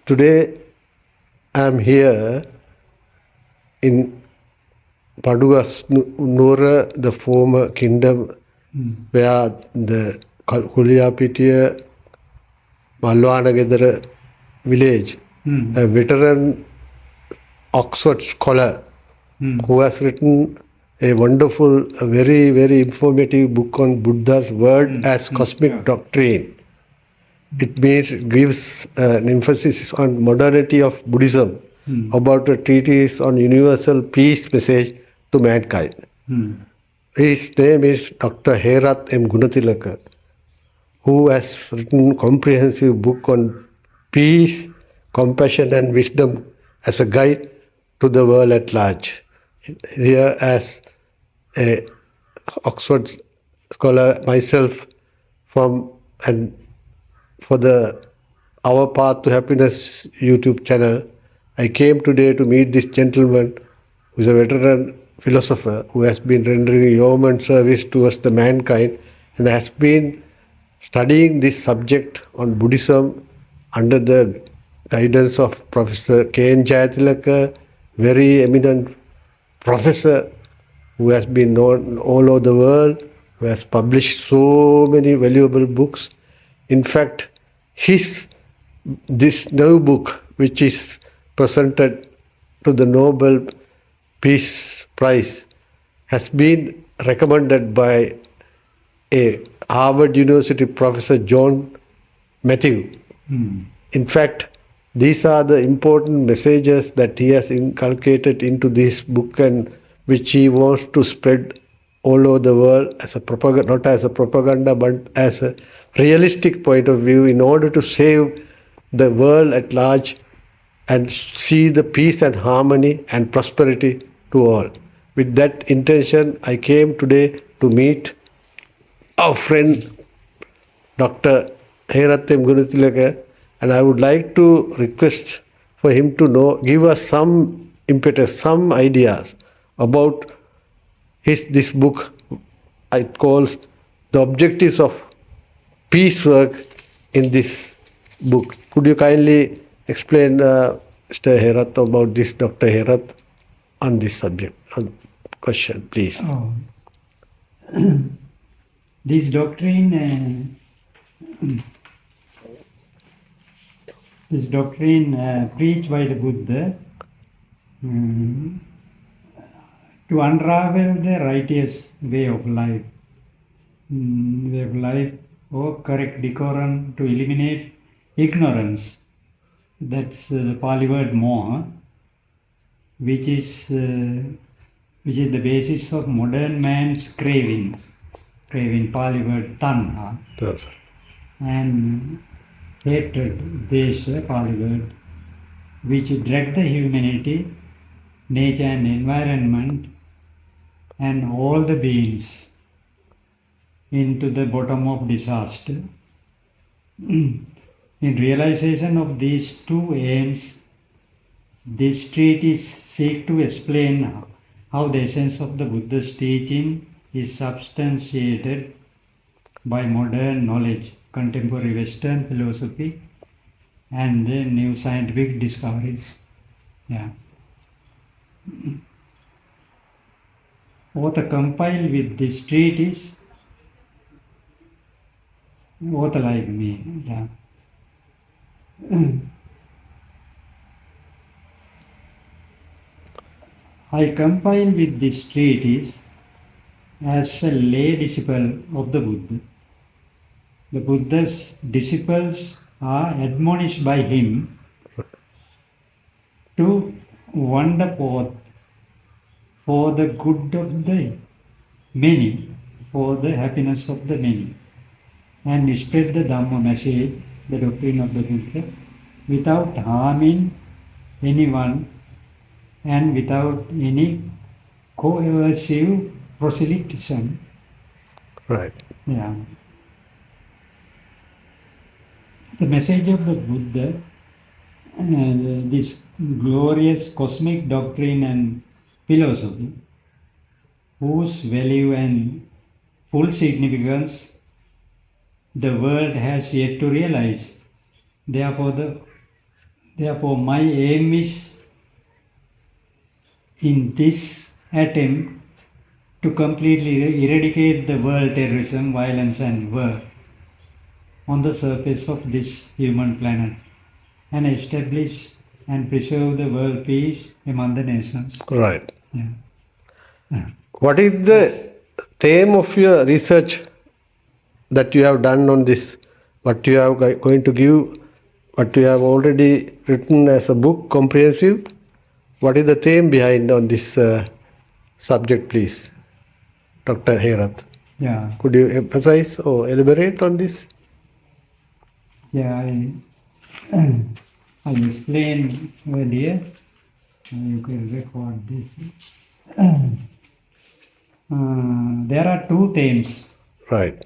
Today I'm here in Paduas Nura, the former kingdom where the Kuliyapitiya Malwanagedara village, a veteran Oxford scholar who has written a wonderful, a very, very informative book on Buddha's word as cosmic doctrine. It means it gives an emphasis on modernity of Buddhism about a treatise on universal peace message to mankind. His name is Dr. Herath M. Gunatilaka, who has written comprehensive book on peace, compassion and wisdom as a guide to the world at large. Here as a Oxford scholar myself from and for the Our Path to Happiness YouTube channel, I came today to meet this gentleman who is a veteran philosopher who has been rendering yeoman service towards the mankind and has been studying this subject on Buddhism under the guidance of Professor K.N. Jayatilaka, very eminent professor who has been known all over the world, who has published so many valuable books. In fact, this new book, which is presented to the Nobel Peace Prize, has been recommended by a Harvard University professor, John Matthew. In fact, these are the important messages that he has inculcated into this book and which he wants to spread all over the world as a propaganda, not as a propaganda, but as a realistic point of view in order to save the world at large and see the peace and harmony and prosperity to all. With that intention, I came today to meet our friend Dr. Heratham Gunatilaka, and I would like to request for him to give us some impetus, some ideas about this book. It calls The Objectives of Peace Work in this book. Could you kindly explain, Mr. Herath, about this, Dr. Herath, on this subject, on question, please? This doctrine, preached by the Buddha to unravel the righteous way of life, or correct decorum, to eliminate ignorance. That's the Pali word moha, which is the basis of modern man's craving, Pali word tanha, and hatred, desha, Pali word, which drag the humanity, nature and environment, and all the beings into the bottom of disaster. In realization of these two aims, this treatise seeks to explain how the essence of the Buddha's teaching is substantiated by modern knowledge, contemporary Western philosophy, and the new scientific discoveries. Author compiled with this treatise, author like me, I compiled with this treatise as a lay disciple of the Buddha. The Buddha's disciples are admonished by him to wander forth for the good of the many, for the happiness of the many, and spread the Dhamma message, the doctrine of the Buddha, without harming anyone and without any coercive proselytism. Right. The message of the Buddha, this glorious cosmic doctrine and philosophy, whose value and full significance the world has yet to realize. Therefore, the Therefore, my aim is in this attempt to completely eradicate the world terrorism, violence, and war on the surface of this human planet and establish and preserve the world peace among the nations. Right. Yeah. Yeah. What is the theme of your research that you have done on this? What you are going to give, what you have already written as a book, comprehensive? What is the theme behind on this subject, please, Dr. Herath? Yeah. Could you emphasize or elaborate on this? Yeah, I explained earlier. You can record this. There are two themes. Right.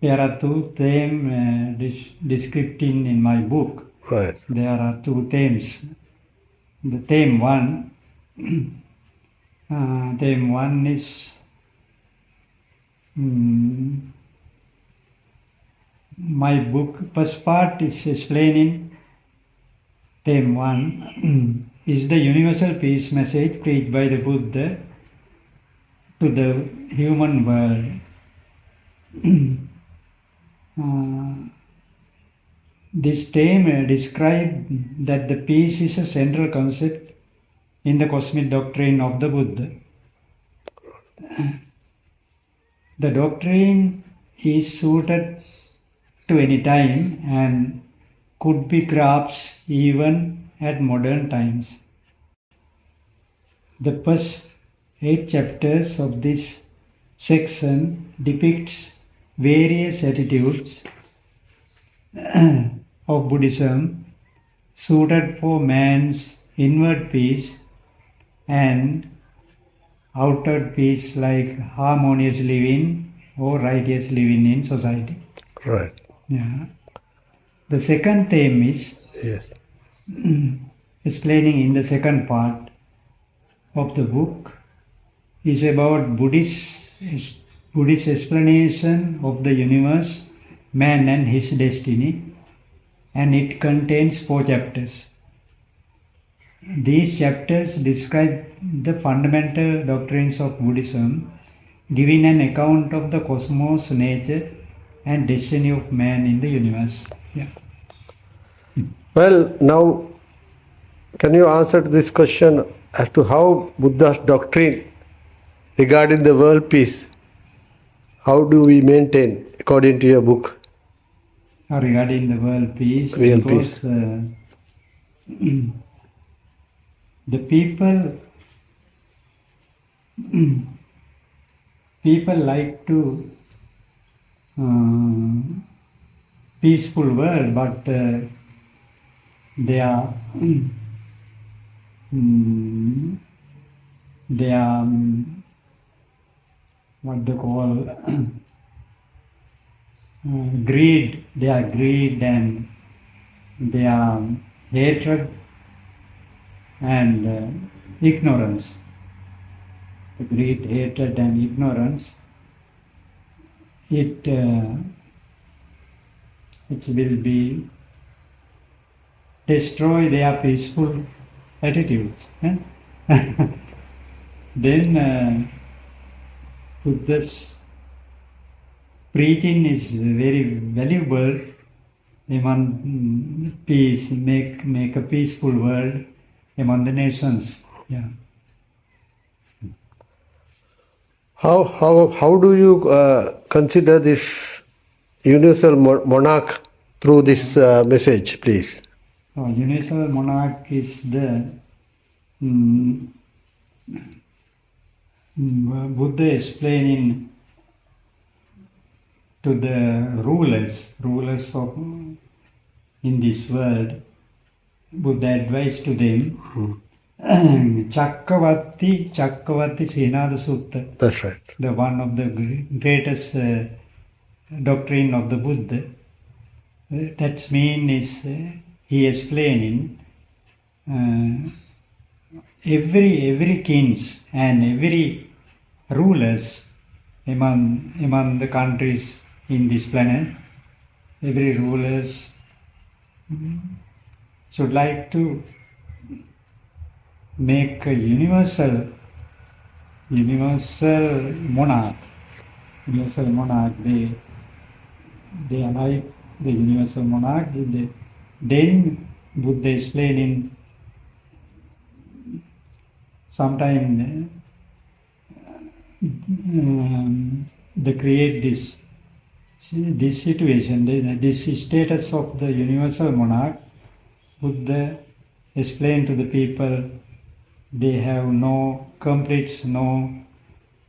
There are two themes described in my book. Right. There are two themes. The theme one, theme one is my book. First part is explaining theme one is the universal peace message preached by the Buddha to the human world. This theme describes that the peace is a central concept in the cosmic doctrine of the Buddha. The doctrine is suited to any time and could be grasped even at modern times. The first 8 chapters of this section depicts various attitudes of Buddhism suited for man's inward peace and outward peace, like harmonious living or righteous living in society. Right. Yeah. The second theme is Yes. explaining in the second part of the book is about Buddhist explanation of the universe, man and his destiny, and it contains 4 chapters. These chapters describe the fundamental doctrines of Buddhism, giving an account of the cosmos, nature, and destiny of man in the universe. Yeah. Well, now, can you answer this question as to how Buddha's doctrine regarding the world peace, how do we maintain according to your book? Regarding the world peace, Real because peace. The people like to peaceful world, but they are what they call greed. They are greed and they are hatred and ignorance. Greed, hatred, and ignorance. It will be destroy their peaceful attitudes. Then Buddha's preaching is very valuable among peace, make a peaceful world among the nations. Yeah. How do you consider this universal monarch through this message, please? Universal monarch is the Buddha explaining to the rulers of in this world. Buddha advised to them. Chakravarti Srinada Sutta. That's right. The one of the greatest doctrine of the Buddha. That means he explaining every kings and every rulers among the countries in this planet. Every rulers should like to make a universal monarch. Universal monarch. They are like the universal monarch. Then Buddha explaining sometime they create this situation, this status of the universal monarch. Buddha explained to the people they have no conflicts, no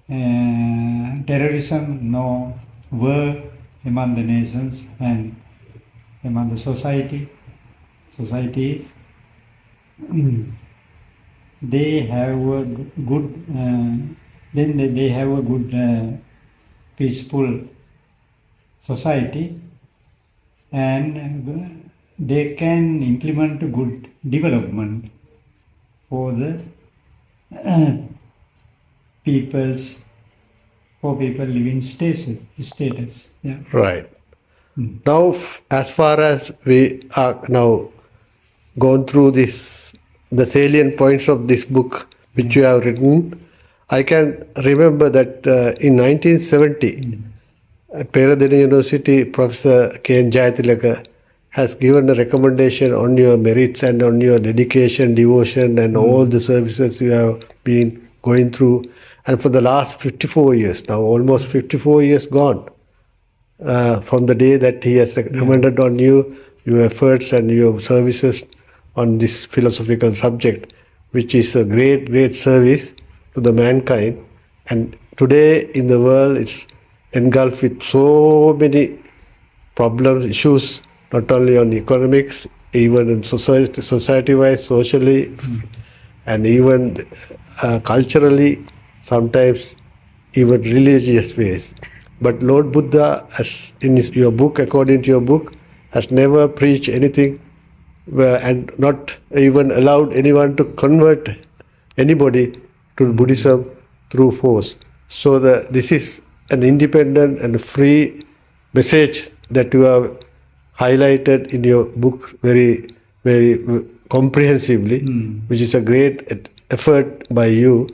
terrorism, no war among the nations and among the societies. They have a good, then they have a good, peaceful society, and they can implement good development for the people's, for people living status. Yeah. Right. Now, as far as we are now gone through this, the salient points of this book which you have written, I can remember that in 1970, at Peradeniya University, Professor K.N. Jayatilaka has given a recommendation on your merits and on your dedication, devotion, and all the services you have been going through. And for the last 54 years, now almost 54 years gone, from the day that he has recommended on you, your efforts and your services on this philosophical subject, which is a great, great service to the mankind. And today in the world, it's engulfed with so many problems, issues, not only on economics, even in society-wise, socially, and even culturally, sometimes even religious ways. But Lord Buddha, as in your book, according to your book, has never preached anything and not even allowed anyone to convert anybody to Buddhism through force. So this is an independent and free message that you have highlighted in your book very, very comprehensively, which is a great effort by you,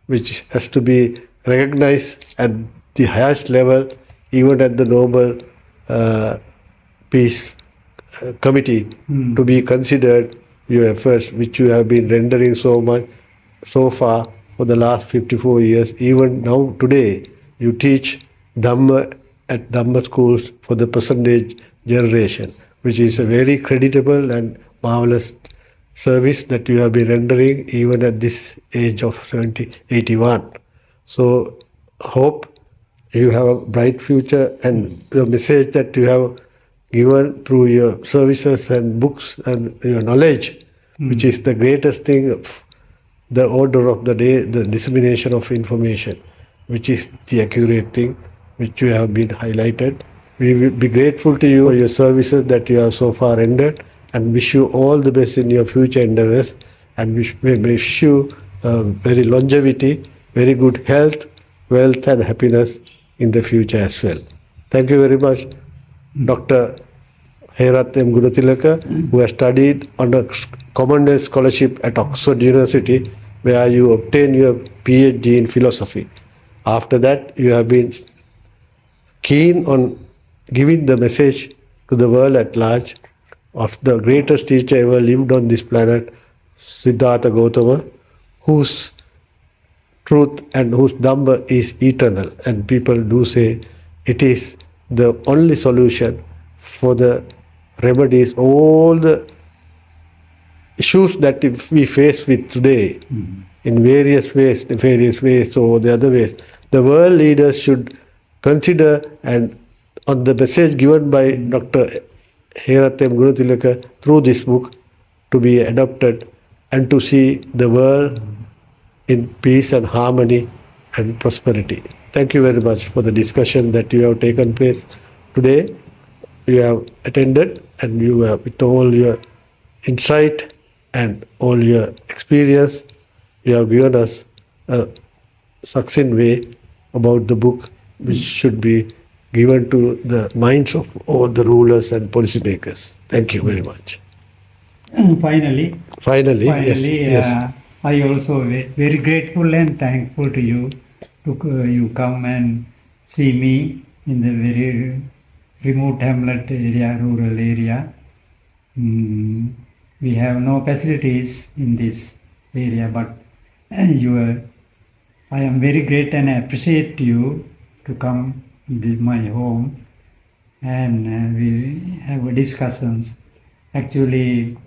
which has to be recognized at the highest level, even at the Nobel Peace Committee, to be considered your efforts, which you have been rendering so much so far for the last 54 years. Even now, today, you teach Dhamma at Dhamma schools for the present age generation, which is a very creditable and marvelous service that you have been rendering even at this age of 81. So, hope you have a bright future, and the message that you have given through your services and books and your knowledge, which is the greatest thing, of the order of the day, the dissemination of information, which is the accurate thing, which you have been highlighted. We will be grateful to you for your services that you have so far rendered, and wish you all the best in your future endeavors, and wish you very longevity, very good health, wealth and happiness in the future as well. Thank you very much, Dr. Herat M. Gunatilaka, who has studied under Commandant Scholarship at Oxford University, where you obtained your PhD in philosophy. After that, you have been keen on giving the message to the world at large of the greatest teacher ever lived on this planet, Siddhartha Gautama, whose truth and whose Dhamma is eternal. And people do say it is the only solution for the remedies, all the issues that we face with today in various ways or the other ways. The world leaders should consider, and on the message given by Dr. Herat M. Gunatilaka through this book, to be adopted and to see the world in peace and harmony and prosperity. Thank you very much for the discussion that you have taken place today. You have attended, and you have, with all your insight and all your experience, you have given us a succinct way about the book, which should be given to the minds of all the rulers and policymakers. Thank you very much. Finally, Finally, yes, I also very grateful and thankful to you to you come and see me in the very remote hamlet area, rural area. We have no facilities in this area, but I am very great and I appreciate you to come to my home and we have discussions. Actually,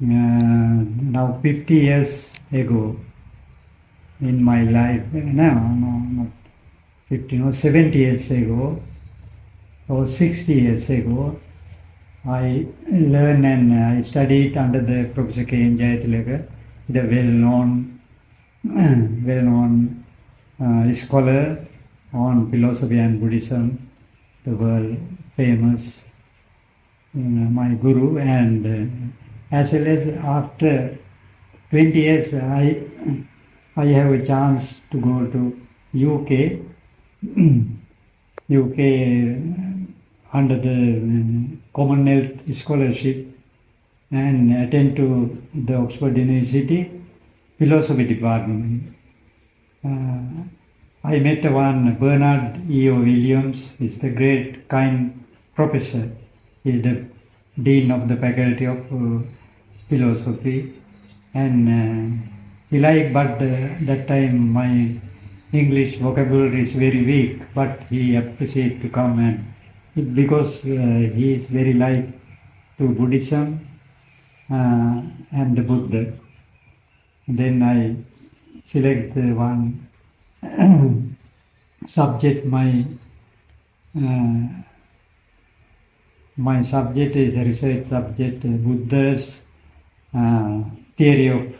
now 50 years ago in my life, no, not 50, no, 70 years ago or 60 years ago, I learned and I studied under the Professor K. N. Jayatilaka, the well-known scholar on philosophy and Buddhism, the world famous my guru, and as well as after 20 years I have a chance to go to UK under the Commonwealth Scholarship and attend to the Oxford University Philosophy Department. I met one Bernard E.O. Williams, is the great kind professor. He is the Dean of the Faculty of Philosophy, and he liked, but that time my English vocabulary is very weak, but he appreciated to come and because he is very like to Buddhism and the Buddha. Then I select the one subject. My subject is a research subject, Buddha's theory of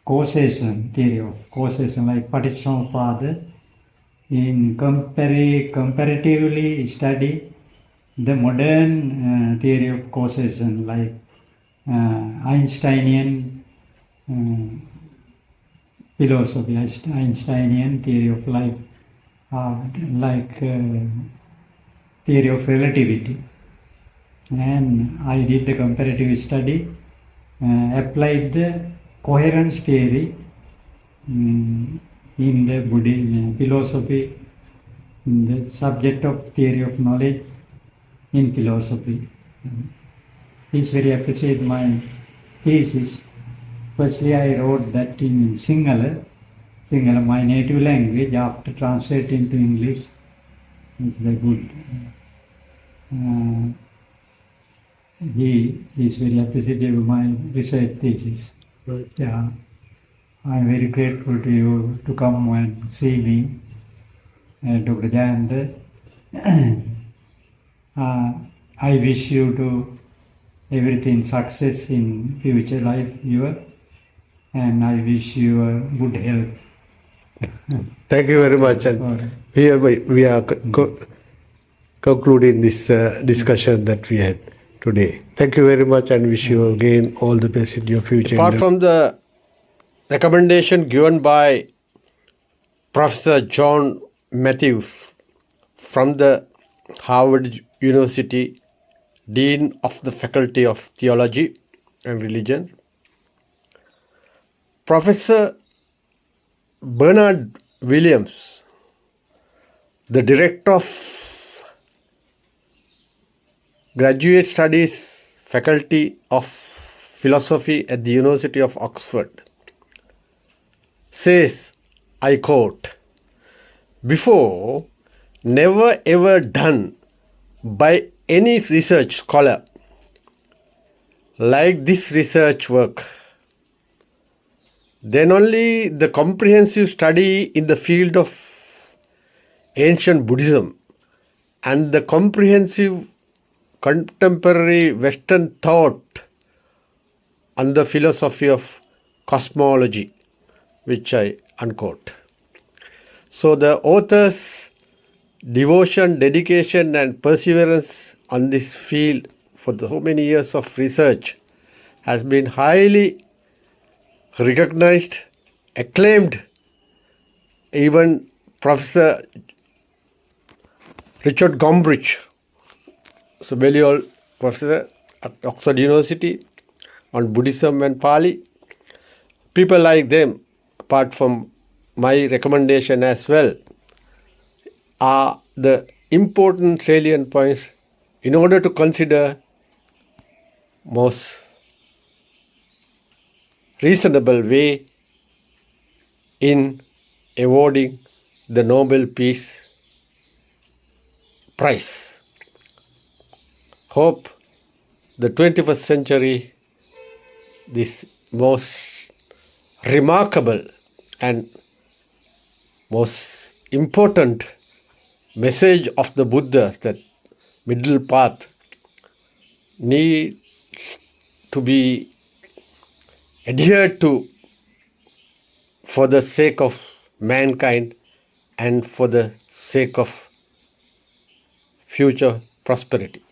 causation, like Paticcasamuppada. In comparatively study the modern theory of causation, like Einsteinian philosophy, Einsteinian theory of life, theory of relativity. And I did the comparative study, applied the coherence theory in the Buddhism philosophy, in the subject of theory of knowledge in philosophy. Please very appreciate my thesis. Firstly, I wrote that in Sinhala, my native language. After translate into English, it's the good. He is very appreciative of my research thesis. Right. Yeah, I'm very grateful to you to come and see me, Dr. Jayant. I wish you to everything success in future life, and I wish you a good health. Thank you very much. And we are concluding this discussion that we had today. Thank you very much and wish you again all the best in your future. Apart from the recommendation given by Professor John Matthews from the Harvard University, Dean of the Faculty of Theology and Religion, Professor Bernard Williams, the Director of Graduate Studies, Faculty of Philosophy at the University of Oxford, says, I quote, "Before, never ever done by any research scholar like this research work. Then only the comprehensive study in the field of ancient Buddhism and the comprehensive contemporary Western thought on the philosophy of cosmology," which I unquote. So the author's devotion, dedication and perseverance on this field for so many years of research has been highly recognized, acclaimed. Even Professor Richard Gombrich, is a very old professor at Oxford University on Buddhism and Pali. People like them, apart from my recommendation as well, are the important salient points in order to consider most reasonable way in awarding the Nobel Peace Prize. Hope the 21st century, this most remarkable and most important message of the Buddha, that middle path, needs to be adhered to for the sake of mankind and for the sake of future prosperity.